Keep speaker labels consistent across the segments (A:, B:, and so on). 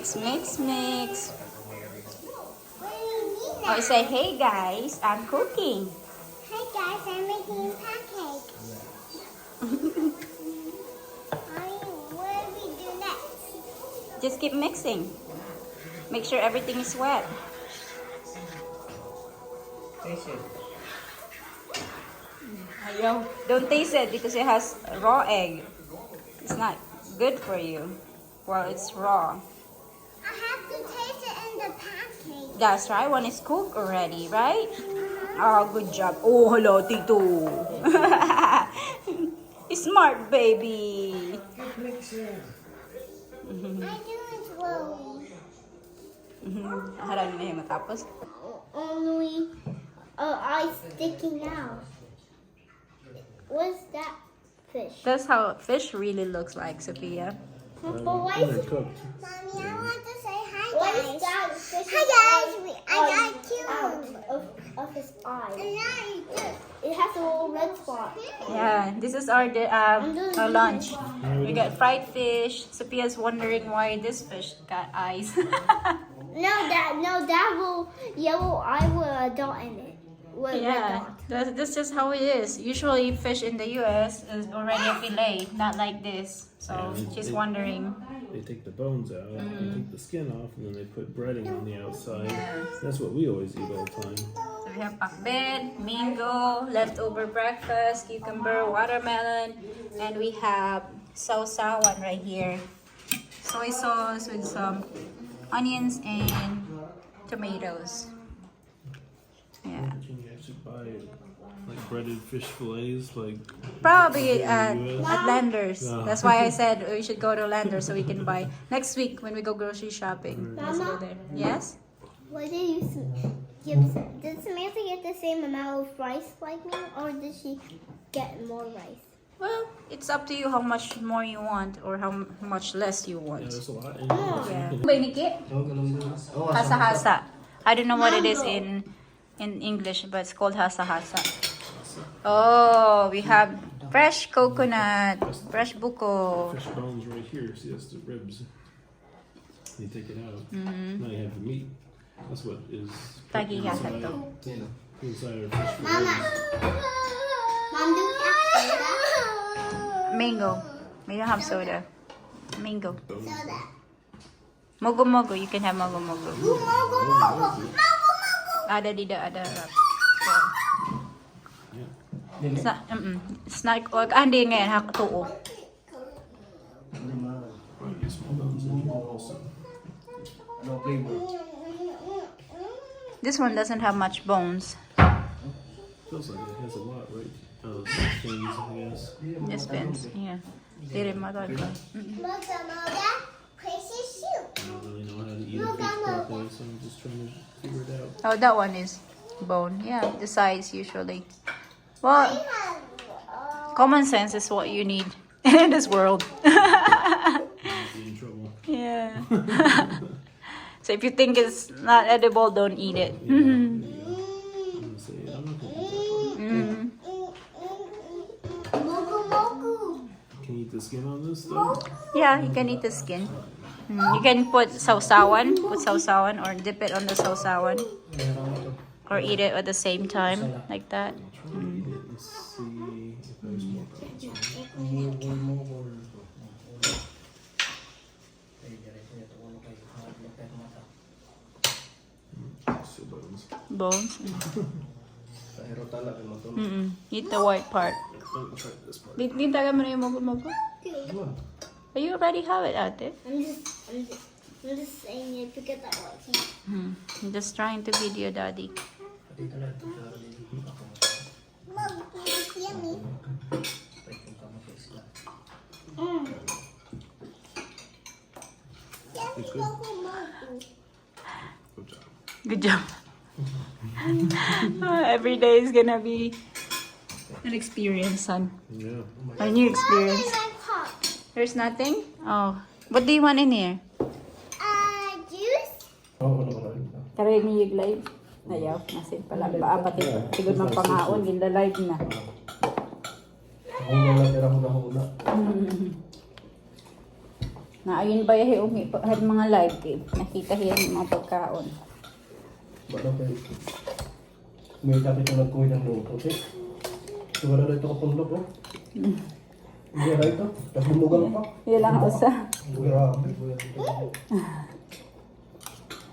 A: Mix, mix, mix. Oh, say, hey guys, I'm cooking.
B: Hey guys, I'm making pancakes. What do we do next?
A: Just keep mixing. Make sure everything is wet.
C: Taste it.
A: Ayaw. Don't taste it because it has raw egg. It's not good for you while it's raw.
B: I have to taste it in the pancake.
A: That's right. One is cooked already, right? Oh, good job. Oh, hello, Tito. Smart baby.
B: I do it slowly.
A: Harap na yung matapos.
B: Only eye sticking out. What's that fish?
A: That's how fish really looks like, Sophia.
B: But why is it?
C: Cooked.
B: Mommy, I want to say hi guys. Why is that fish? Hi guys, I got two of his eye. It has a little red spot.
A: Yeah, this is our lunch. We got fried fish. Sophia's wondering why this fish got eyes.
B: No, that will yellow eye with a dot in it. With
A: Yeah, that's just how it is. Usually fish in the US is already a fillet, not like this. So
C: Yeah,
A: she's wondering.
C: They take the bones out, they take the skin off, and then they put breading on the outside. That's what we always eat all the time.
A: So we have pakbet, mango, leftover breakfast, cucumber, watermelon, and we have sausawan right here. Soy sauce with some onions and tomatoes. Yeah.
C: Can you actually buy like breaded fish fillets, like
A: Probably at
C: US?
A: Landers.
C: Yeah.
A: That's why I said we should go to Landers so we can buy next week when we go grocery shopping. Let's go there. Yes?
B: What did you give? Did Samantha get the same amount of rice like me, or did she get more rice?
A: Well, it's up to you how much more you want or how much less you
C: Yeah,
A: want.
C: there's a lot.
A: Yeah. Hasa-hasa. I don't know what it is in English, but it's called hasa-hasa. Oh, we have fresh coconut, fresh buko.
C: Fish bones right here. See, that's the ribs. You take it out. Now you have the meat. That's what is put
A: Tagi-hasa to.
C: inside our fish
B: Mama,
C: fillets.
B: Mom, do we have soda?
A: Mango. We don't have soda. Mango.
B: Soda.
A: Mogo-mogo. You can have mogo-mogo.
B: Mogo, mogo, mogo, mogo.
A: Ada di ada.
C: Yeah.
A: It's not hindi ngayon tuo.
C: Probably get small bones in here also.
D: No flavor.
A: This one doesn't have much bones.
C: Feels like it has a lot, right? Fins, I guess.
A: This fins, yeah. Diri matod.
B: Moga, moga. Crazy shoot.
C: I don't really know how to eat a fish properly, so I'm just trying to figure it out.
A: Oh, that one is bone. Yeah, the size usually. Well, common sense is what you need in this world.
C: I'll be in trouble.
A: Yeah. So if you think it's not edible, don't eat it.
C: I'm gonna say it. I'm not gonna eat that part.
B: Mogu, mogu.
C: Can you eat the skin on this though?
A: Yeah, you can eat the skin. You can put sausawan, or dip it on the sausawan, or eat it at the same time like that.
C: Try to eat it and see if there's more bones. Still bones.
A: Bones.
D: Pero talaga mo to.
A: Eat the white part.
C: Oh, try this part.
A: Tintagan mo na yung mogo-mogo. Oh, you already have it, ate.
B: I'm just saying it because I like it.
A: I'm just trying to video daddy.
B: Mom, it's yummy. Yummy, mogu, mogu.
C: Good job.
A: Good job. Every day is gonna be an experience, son.
C: Yeah.
A: A new experience.
B: My pop.
A: There's nothing? Oh. What do you want in here?
B: Juice.
A: Karoy ni yung live. Ayaw. Nasin pala. Baapat ito. Sigod mang pangaon. Ginda live na.
D: Hula lang, pero hula-hula.
A: Na ayun ba yung mga live kay nakita hiyan yung mga pagkaon.
D: Ba't okay? May kapit na nagkuhin ng loob, okay? So, wala na ito kapundok, oh. Hindi na ito. Tapos bumugang pa.
A: Yun lang usa.
D: Grabe.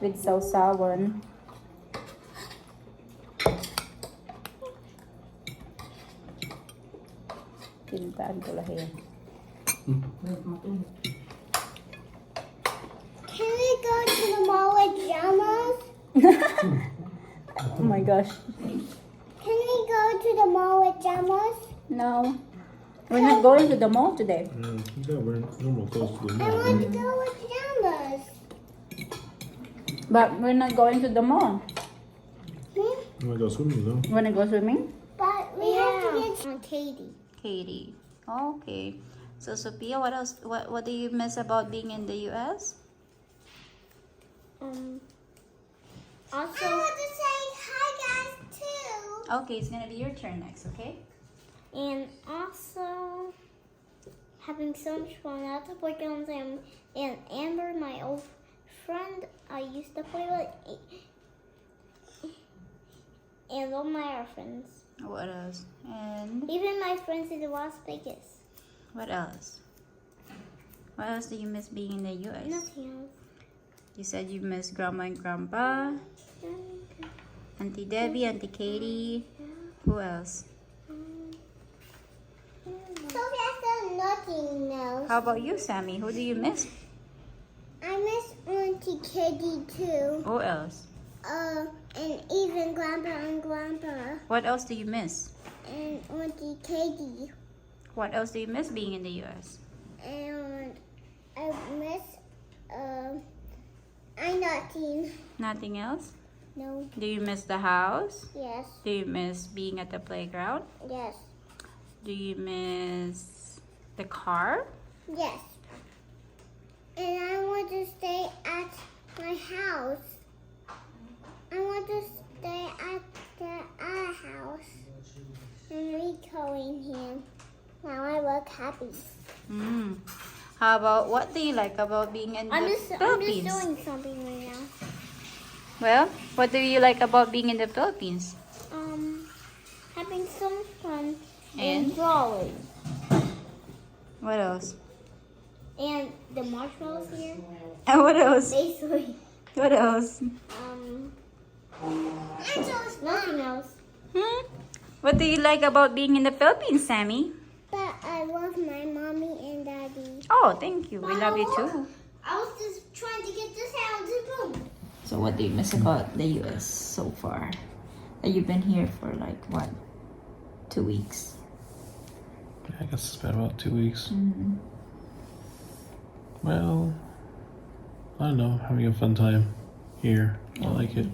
A: With sausawan. Pintaan ko lang yan.
B: Can we go to the mall with pajamas?
A: Oh my gosh.
B: Can we go to the mall with pajamas?
A: No. We're not going to the mall today.
C: Yeah, we're almost close to the
B: I
C: mall.
B: want to go with pajamas.
A: But we're not going to the mall.
C: I want to go swimming though.
A: You wanna go swimming?
B: But we have to get on Katie.
A: Katie. Okay. So Sophia, what else? What do you miss about being in the US?
B: Also, I want to say hi guys too.
A: Okay, it's gonna be your turn next, okay?
B: And also having so much fun. Lots of playgrounds and Amber, my old friend I used to play with, and all my other friends.
A: What else? And
B: Even my friends in Las Vegas.
A: what else? What else do you miss being in the US?
B: Nothing else.
A: You said you miss Grandma and Grandpa, Auntie Debbie, Auntie Katie. Who else?
B: Sophia said nothing else.
A: How about you, Sammy? Who do you miss?
B: I miss Auntie Katie too.
A: Who else?
B: And even Grandpa and Grandpa
A: What else do you miss?
B: and Auntie Katie.
A: What else do you miss being in the US?
B: And I miss I nothing.
A: Nothing else?
B: No.
A: Do you miss the house?
B: Yes.
A: Do you miss being at the playground?
B: Yes.
A: Do you miss the car?
B: Yes. And I want to stay at my house. I want to stay at our house. And Rico in here. Now I look happy.
A: How about what do you like about being in the
B: I'm just
A: Philippines?
B: doing something right now.
A: Well, what do you like about being in the Philippines?
B: Having some fun
A: And?
B: drawing.
A: What else?
B: And the marshmallows here.
A: And what else?
B: Basically.
A: What else?
B: Nothing else.
A: What do you like about being in the Philippines, Sammy?
B: But I love my mommy and daddy.
A: Oh, thank you. We love you too.
B: I was just trying to get this out to boom.
A: So what do you miss about the US so far? You've been here for like what? 2 weeks.
C: I guess it's been about 2 weeks. Well, I don't know. Having a fun time here. I like it.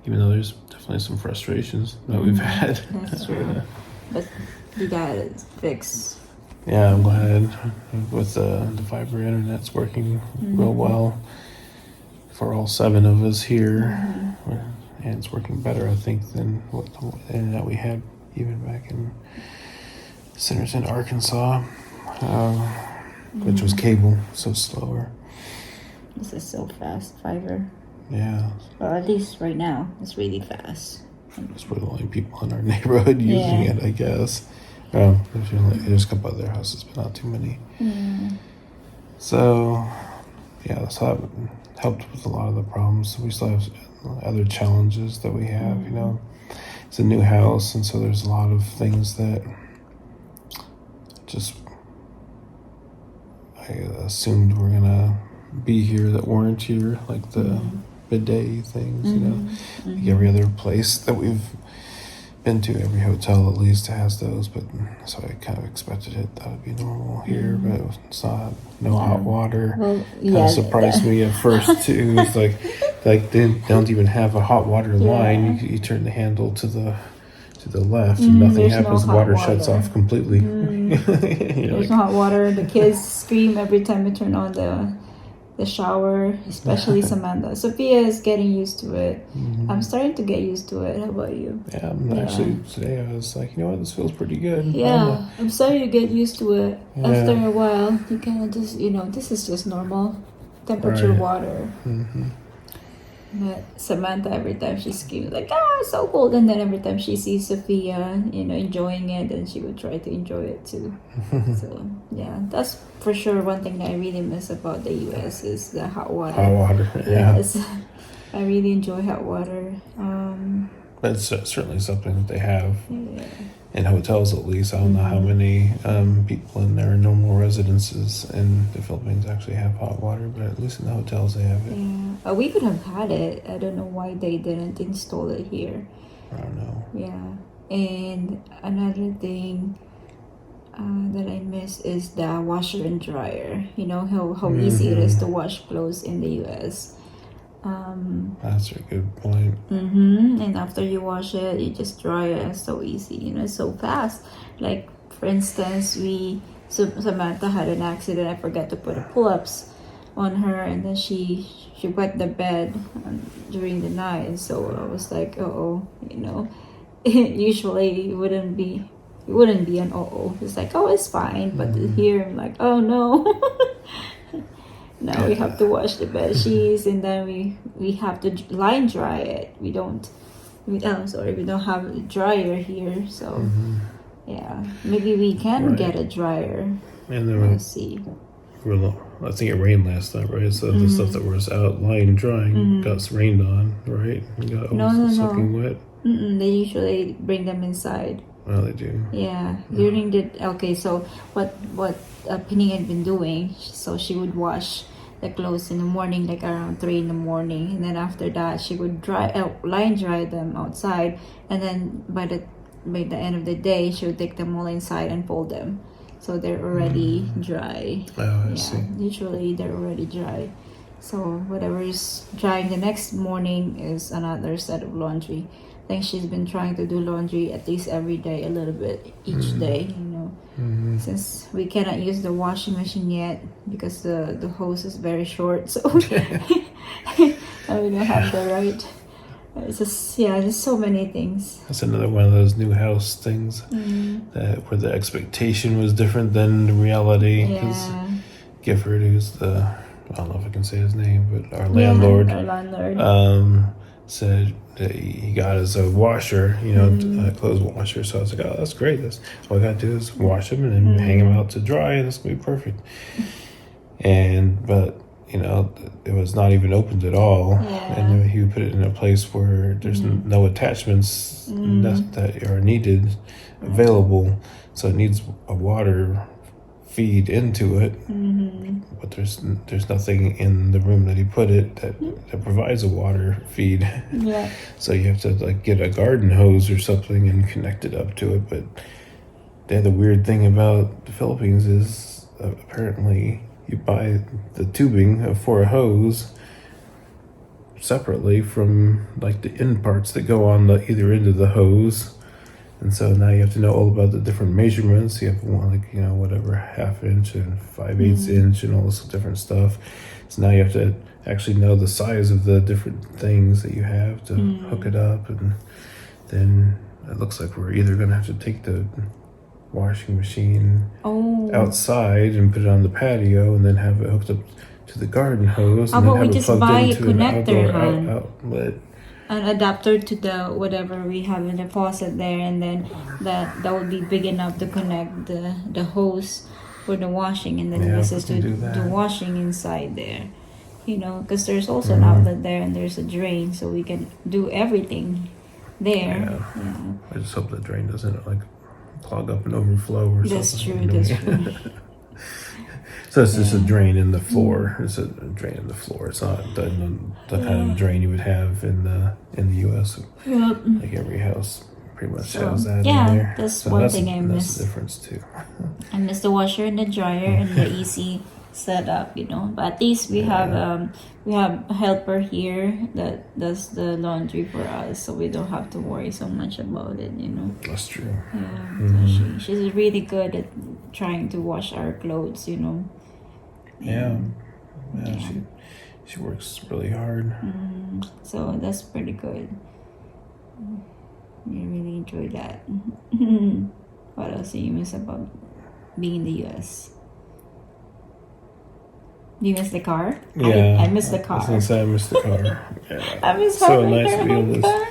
C: Even though there's definitely some frustrations that we've had.
A: That's true. But you got it fixed.
C: Yeah, I'm glad with the fiber internet's working real well for all 7 of us here. And it's working better, I think, than what the internet we had even back in Centerton, Arkansas, which was cable, so slower.
A: This is so fast, fiber.
C: Yeah,
A: Well, at least right now, it's really fast.
C: because we're the only people in our neighborhood using it, I guess. There's a couple other houses, but not too many. So, yeah, so that helped with a lot of the problems. We still have other challenges that we have, you know. It's a new house, and so there's a lot of things that just I assumed were gonna be here that weren't here, like the bidet things, you know. Like every other place that we've been to, every hotel at least has those, but so I kind of expected that would be normal here, but it's not. No hot water.
A: Well,
C: Kind of surprised me at first too. It's like they don't even have a hot water line. You turn the handle to the left, and nothing
A: there's
C: happens.
A: no
C: The
A: hot
C: water shuts
A: water.
C: off completely.
A: There's no hot water. The kids scream every time we turn on the the shower, especially Samantha. Sophia is getting used to it. I'm starting to get used to it. How about you?
C: Yeah, actually today I was like, you know what, this feels pretty good.
A: Yeah, I'm starting to get used to it.
C: Yeah.
A: After a while, you kind of just, this is just normal temperature
C: Right.
A: water.
C: Mm-hmm.
A: But Samantha, every time she screams like, it's so cold. And then every time she sees Sophia, enjoying it, then she would try to enjoy it too. So, yeah, that's for sure one thing that I really miss about the US is the hot water.
C: Hot water, yeah.
A: Yes, I really enjoy hot water.
C: That's certainly something that they have
A: Yeah.
C: in hotels, at least. I don't know how many people in their normal residences in the Philippines actually have hot water, but at least in the hotels they have it.
A: Yeah, we could have had it. I don't know why they didn't install it here.
C: I don't know.
A: Yeah, and another thing that I miss is the washer and dryer. You know how easy it is to wash clothes in the US.
C: That's a good point.
A: And after you wash it, you just dry it. It's so easy, so fast. Like for instance, Samantha had an accident. I forgot to put pull-ups on her, and then she wet the bed during the night. So I was like, usually it wouldn't be an It's like, it's fine, but here I'm like, oh no. Now we have to wash the bed sheets, and then we have to line dry it. We don't have a dryer here, so yeah, maybe we can get a dryer.
C: And then
A: Let's see.
C: I think it rained last night, right? So the stuff that was out lying drying got rained on, right? And got soaking wet.
A: They usually bring them inside.
C: Well, they do.
A: Yeah, so what Penny had been doing, so she would wash the clothes in the morning, like around 3 in the morning, and then after that she would line dry them outside, and then by the end of the day she would take them all inside and fold them, so they're already dry.
C: Oh, I see.
A: Usually they're already dry, so whatever is drying the next morning is another set of laundry. I think she's been trying to do laundry at least every day, a little bit each day, since we cannot use the washing machine yet because the hose is very short, so and we don't have the right. It's just there's so many things.
C: That's another one of those new house things where the expectation was different than the reality. Because Gifford, who's I don't know if I can say his name, but our landlord, said that he got us a washer, a clothes washer. So I was like, oh, that's great. That's all I got to do is wash them and then hang them out to dry, and it's gonna be perfect. But it was not even opened at all, and then he would put it in a place where there's no attachments that are needed available. So it needs a water feed into it, but there's nothing in the room that he put it that provides a water feed. So you have to get a garden hose or something and connect it up to it. But the weird thing about the Philippines is apparently you buy the tubing for a hose separately from the end parts that go on the either end of the hose. And so now you have to know all about the different measurements. You have one, whatever, 1/2 inch and 5/8 inch and all this different stuff. So now you have to actually know the size of the different things that you have to hook it up. And then it looks like we're either going to have to take the washing machine outside and put it on the patio and then have it hooked up to the garden hose.
A: How
C: And
A: about
C: then
A: we
C: have it
A: just
C: plugged
A: buy a
C: into an
A: connector,
C: outdoor
A: hon?
C: outlet.
A: An adapter to the whatever we have in the faucet there, and then that would be big enough to connect the hose for the washing, and then this is to do washing inside there, because there's also an outlet there and there's a drain, so we can do everything there.
C: I just hope the drain doesn't clog up and overflow or
A: That's
C: something.
A: true. That's true.
C: So it's just a drain in the floor. It's a drain in the floor. It's not the kind of drain you would have in the U.S. Like every house pretty much has that in there.
A: That's one thing I miss.
C: That's the difference too.
A: I miss the washer and the dryer and the easy setup, But at least we have a helper here that does the laundry for us, so we don't have to worry so much about it,
C: That's true.
A: So she's really good at trying to wash our clothes,
C: Yeah. She works really hard.
A: So that's pretty good. You really enjoy that. What else do you miss about being in the US? Do you miss the car?
C: Yeah,
A: I miss the car.
C: I was gonna say I miss the car. Yeah.
A: I miss
C: So
A: having
C: nice to be able to
A: car.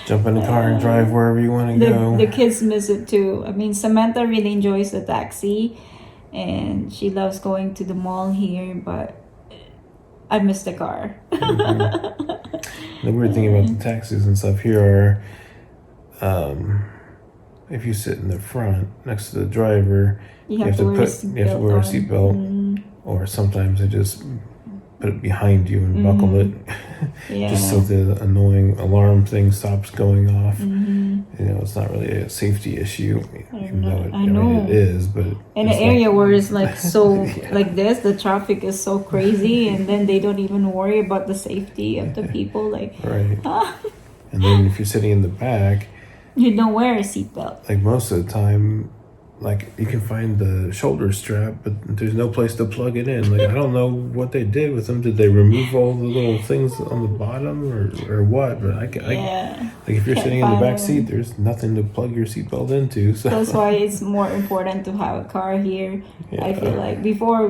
C: jump in the car and drive wherever you want to go.
A: The kids miss it too. I mean, Samantha really enjoys the taxi, and she loves going to the mall here. But I miss the car.
C: The weird thing about the taxis and stuff here are, if you sit in the front next to the driver, you have to wear a seatbelt. Or sometimes they just put it behind you and buckle it, just so the annoying alarm thing stops going off. It's not really a safety issue, even though I mean, it is. But
A: in an area where it's like so like this, the traffic is so crazy, and then they don't even worry about the safety of the people. Like
C: right. And then if you're sitting in the back,
A: you don't wear a seatbelt.
C: Like most of the time. Like you can find the shoulder strap, but there's no place to plug it in. Like I don't know what they did with them. Did they remove all the little things on the bottom, or what? But like if you're sitting in the back seat, there's nothing to plug your seatbelt into. So
A: that's why it's more important to have a car here. Yeah. I feel like before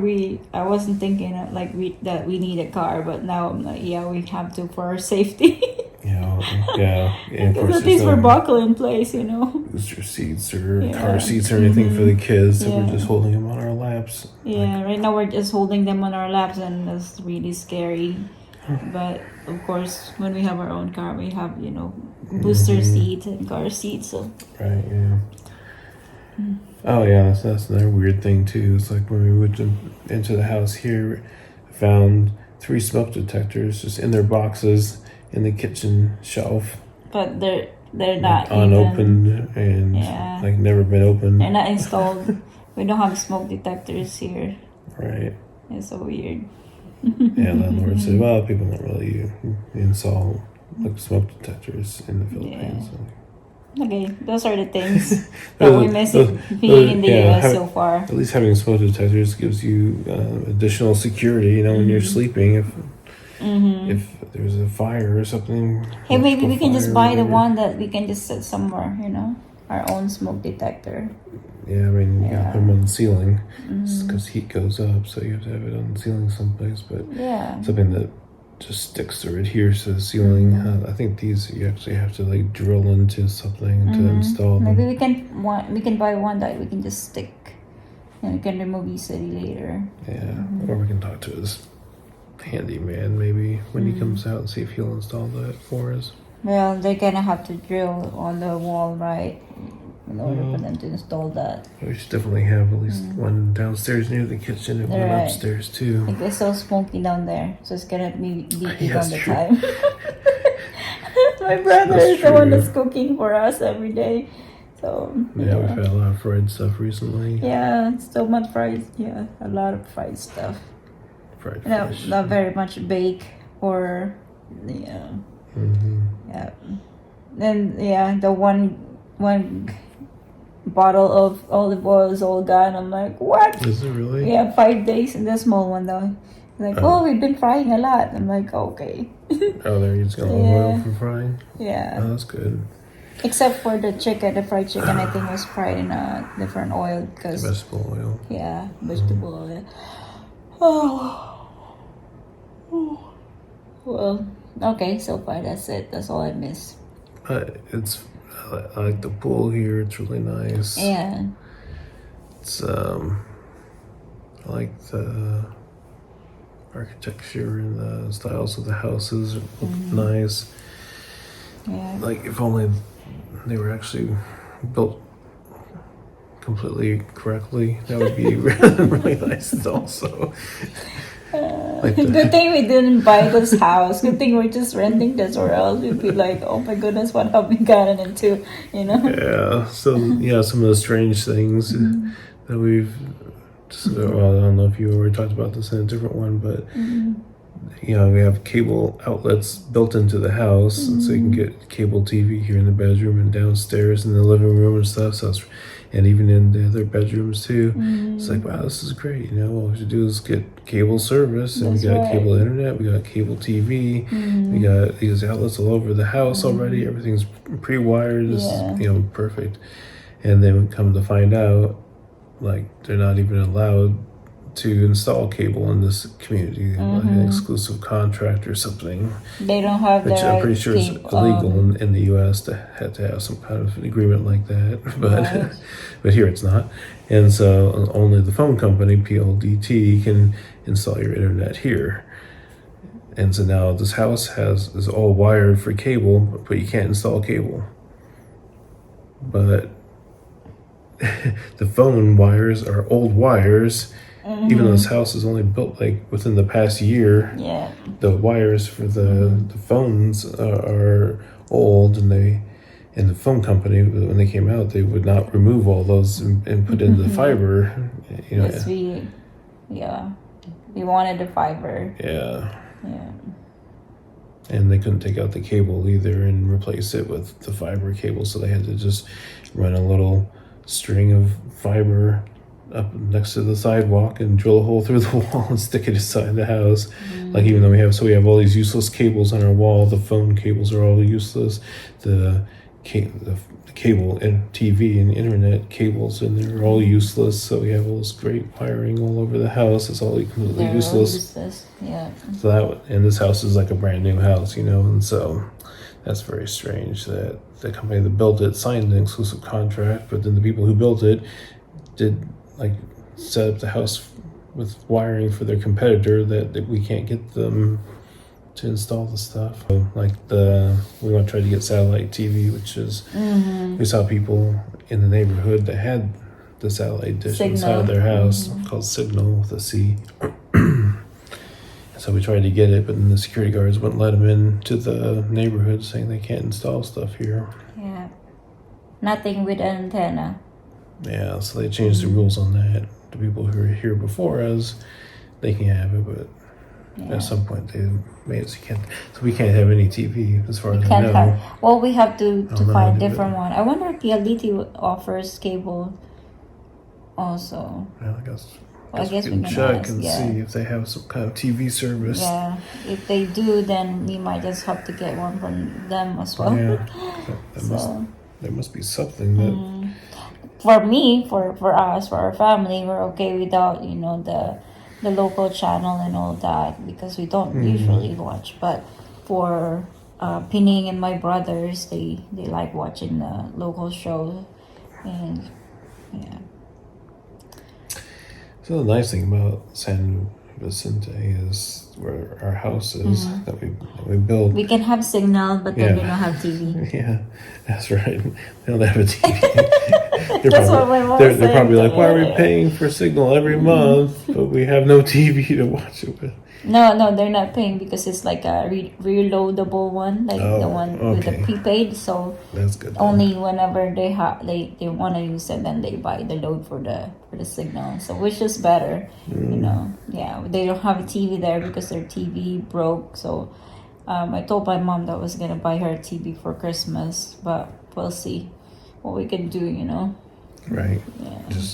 A: I wasn't thinking that we need a car, but now I'm like, yeah, we have to for our safety. Because at least we're buckled in place,
C: Booster seats or car seats or anything for the kids, so we're just holding them on our laps.
A: Yeah, right now we're just holding them on our laps, and that's really scary. But of course, when we have our own car, we have booster seats and car seats. So
C: right, yeah. Oh yeah, that's another weird thing too. It's like when we went into the house here, found 3 smoke detectors just in their boxes. In the kitchen shelf,
A: but they're not
C: unopened and like never been opened.
A: They're not installed. We don't have smoke detectors here.
C: Right.
A: It's so weird.
C: Landlord said, "Well, people don't really install smoke detectors in the Philippines."
A: Yeah. Okay, those are the things that we miss being in the US so far.
C: At least having smoke detectors gives you additional security. When you're sleeping, if there's a fire or something.
A: Hey, maybe we can just buy the one that we can just set somewhere, our own smoke detector.
C: Yeah, I mean, you gotta put them on the ceiling because heat goes up, so you have to have it on the ceiling someplace. But something that just sticks or adheres to the ceiling. I think these you actually have to drill into something to install them.
A: Maybe we can buy one that we can just stick, and we can remove easily later.
C: Yeah, or we can talk to his handyman maybe when he comes out and see if he'll install that for us.
A: Well, they're gonna have to drill on the wall, right, in order for them to install that.
C: We should definitely have at least one downstairs near the kitchen and one upstairs too.
A: Like it's so smoky down there, so it's gonna be leaking all the time. My brother is the one that's cooking for us every day. So
C: we've had a lot of fried stuff recently.
A: Yeah, so much fried. Yeah, a lot of fried stuff.
C: Fried fish.
A: Not very much bake or Then the one bottle of olive oil is all gone. I'm like, what?
C: Is it really?
A: Yeah, 5 days in the small one though. Like, we've been frying a lot. I'm like, okay.
C: They're using olive oil for frying?
A: Yeah.
C: Oh, that's good.
A: Except for the fried chicken, I think was fried in a different oil because
C: vegetable oil.
A: Yeah, vegetable oil. Oh. Well, okay, so far that's it. That's all I miss.
C: I like the pool here. It's really nice.
A: Yeah.
C: It's I like the architecture and the styles of the houses. Look nice.
A: Yeah.
C: Like if only they were actually built completely correctly, that would be really nice also.
A: Good thing we didn't buy this house. Good thing we're just renting this, or else we'd be like, oh my goodness, what have we gotten into,
C: Yeah, so some of the strange things that we've I don't know if you already talked about this in a different one, but we have cable outlets built into the house, so you can get cable TV here in the bedroom and downstairs in the living room and stuff. So and even in the other bedrooms too. It's like, wow, this is great. You know, all we should do is get cable service, and
A: That's
C: we got
A: right.
C: cable internet, we got cable TV, we got these outlets all over the house already. Everything's pre-wired. This
A: Yeah.
C: is, you know, perfect. And then come to find out, like, they're not even allowed to install cable in this community, like an exclusive contract or something,
A: They don't have
C: which
A: the
C: I'm pretty sure is
A: cable,
C: illegal in the U.S. to have some kind of an agreement like that, but
A: Right.
C: but here it's not, and so only the phone company PLDT can install your internet here, and so now this house is all wired for cable, but you can't install cable, but the phone wires are old wires. Even though this house is only built like within the past year,
A: Yeah.
C: the wires for the phones are old, and the phone company, when they came out, they would not remove all those and put in the fiber. You know,
A: Yes, we wanted the fiber.
C: yeah,
A: Yeah.
C: and they couldn't take out the cable either and replace it with the fiber cable, so they had to just run a little string of fiber up next to the sidewalk and drill a hole through the wall and stick it inside the house. Like, even though we have all these useless cables on our wall, the phone cables are all useless, the cable and TV and internet cables, and they're all useless. So we have all this great wiring all over the house. It's all completely
A: They're all
C: useless.
A: useless. Yeah.
C: So and this house is like a brand new house, you know, and so that's very strange that the company that built it signed an exclusive contract, but then the people who built it did like set up the house with wiring for their competitor that we can't get them to install the stuff. So, like, we want to try to get satellite TV, which is we saw people in the neighborhood that had the satellite dish inside of their house called Signal with a C. So we tried to get it, but then the security guards wouldn't let them into the neighborhood, saying they can't install stuff here.
A: Yeah. Nothing with antenna.
C: Yeah, so they changed the rules on that. The people who were here before us, they can have it, but
A: Yeah.
C: at some point they made it so you can't. So we can't have any TV, as far as I
A: Can't
C: know.
A: have. Well, we have to
C: know how
A: find
C: to do
A: different
C: it.
A: one. I wonder if PLDT offers cable also.
C: Well, I guess
A: we
C: can
A: can
C: check
A: ask,
C: and
A: yeah.
C: see if they have some kind of TV service.
A: Yeah. If they do, then we might just have to get one from them as well.
C: Yeah. So
A: So
C: there must be something that.
A: for me, for us, for our family, we're okay without, you know, the local channel and all that, because we don't usually watch. But for Pining and my brothers, they like watching the local show, and yeah.
C: So the nice thing about San Vicente is where our house is that we built.
A: We can have signal, but then
C: Yeah.
A: we don't have TV.
C: Yeah, that's right. They don't have a TV.
A: That's what my mom
C: they're
A: said.
C: probably like, why are we
A: Yeah.
C: paying for Signal every month, but we have no TV to watch it with?
A: No, they're not paying, because it's like a reloadable one, like the
C: Oh,
A: one with the
C: okay.
A: prepaid. So
C: That's good.
A: only whenever they want to use it, then they buy the load for the signal. So which is better, you know. Yeah, they don't have a TV there because their TV broke. So I told my mom that I was gonna buy her a TV for Christmas, but we'll see what we can do, you know.
C: Right.
A: Yeah.
C: Just